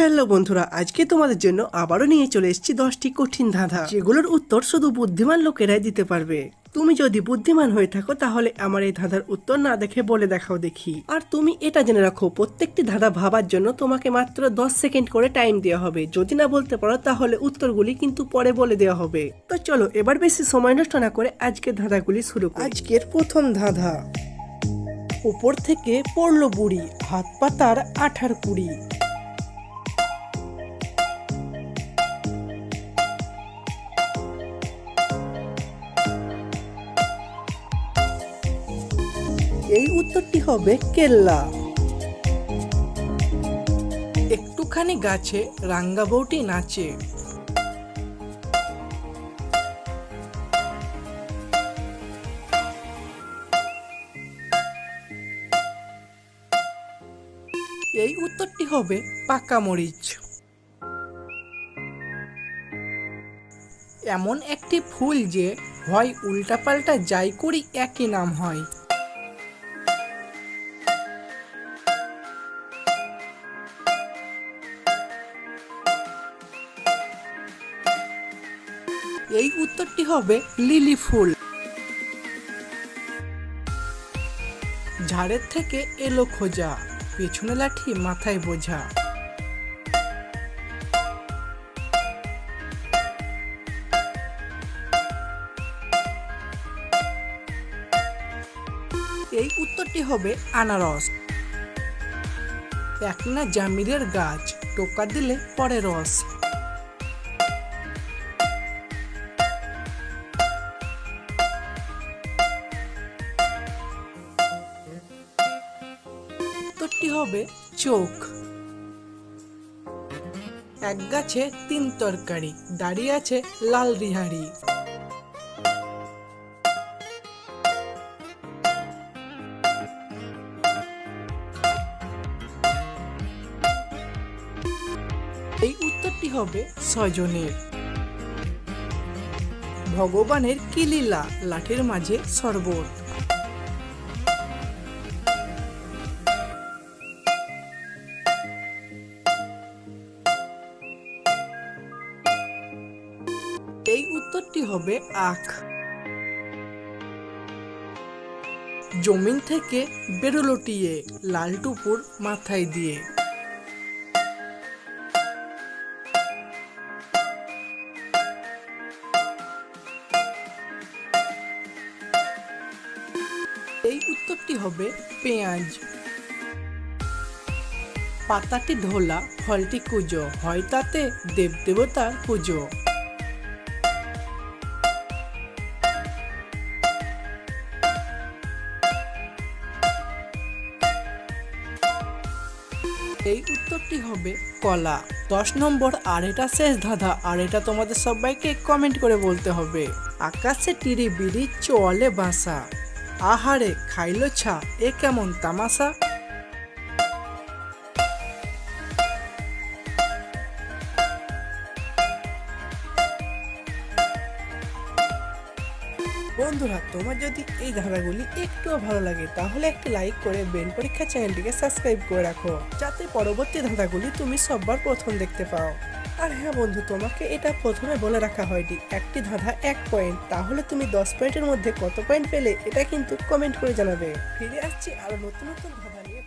Hello বন্ধুরা, আজকে তোমাদের জন্য আবারও নিয়ে চলে এসেছি 10টি কঠিন ধাঁধা, যেগুলোর উত্তর শুধু বুদ্ধিমান লোকেরাই দিতে পারবে। তুমি যদি বুদ্ধিমান হয়ে থাকো তাহলে আমার এই ধাঁধার উত্তর না দেখে বলে দেখাও দেখি। আর তুমি এটা জেনে রাখো, প্রত্যেকটি ধাঁধা ভাবার জন্য তোমাকে মাত্র 10 সেকেন্ড করে টাইম দেওয়া হবে। যদি না বলতে পারো তাহলে উত্তরগুলি কিন্তু পরে বলে দেওয়া হবে। তো চলো এবার বেশি সময় নষ্ট না করে আজকের ধাঁধাগুলি শুরু করি। আজকের প্রথম ধাঁধা, উপর থেকে পড়লো বুড়ি, হাত পাতার আঠার কুড়ি। এই উত্তরটি হবে কেল্লা। একটুখানি গাছে রাঙ্গা বউটি নাচে। এই উত্তরটি হবে পাকা মরিচ। এমন একটি ফুল যে হয় উল্টাপাল্টা যাই করি একই নাম হয়। এই উত্তরটি হবে লিলি ফুল। ঝাড়ের থেকে এলো খোঁজা, পেছনে লাঠি মাথায় বোঝা। এই উত্তরটি হবে আনারস। একনা জামিরের গাছ, টোকা দিলে পরে রস। উত্তরটি হবে চোখ। এক গাছে তিন তরকারি, দাঁড়িয়ে আছে লাল রিহাড়ি। এই উত্তরটি হবে সজনের। ভগবানের কি লীলা, লাঠির মাঝে শরবত। এই উত্তরটি হবে আখ। জমিন থেকে বেরোলো টিয়ে, লাল টুপুর মাথায় দিয়ে। এই উত্তরটি হবে পেঁয়াজ। পাতাটি ঢোলা, ফলটি কুজো, হয় তাতে দেবদেবতার পুজো। এই উত্তরটি হবে কলা। 10 নম্বর আর এটা শেষ ধাঁধা, আর এটা তোমাদের সবাইকে কমেন্ট করে বলতে হবে। আকাশে টিরি বিড়ি, চলে বাসা, আহারে খাইলো ছা, এ কেমন তামাশা। বন্ধুরা, তোমার যদি এই ধাঁধাগুলি একটুও ভালো লাগে তাহলে একটি লাইক করে বেল পরীক্ষা চ্যানেলটিকে সাবস্ক্রাইব করে রাখো, যাতে পরবর্তী ধাঁধাগুলি তুমি সবার প্রথম দেখতে পাও। আর হ্যাঁ বন্ধু, তোমাকে এটা প্রথমে বলে রাখা হয়নি, একটি ধাঁধা 1 পয়েন্ট, তাহলে তুমি 10 পয়েন্টের মধ্যে কত পয়েন্ট পেলে এটা কিন্তু কমেন্ট করে জানাবে। ফিরে আসছি আরো নতুন নতুন ধাঁধা নিয়ে।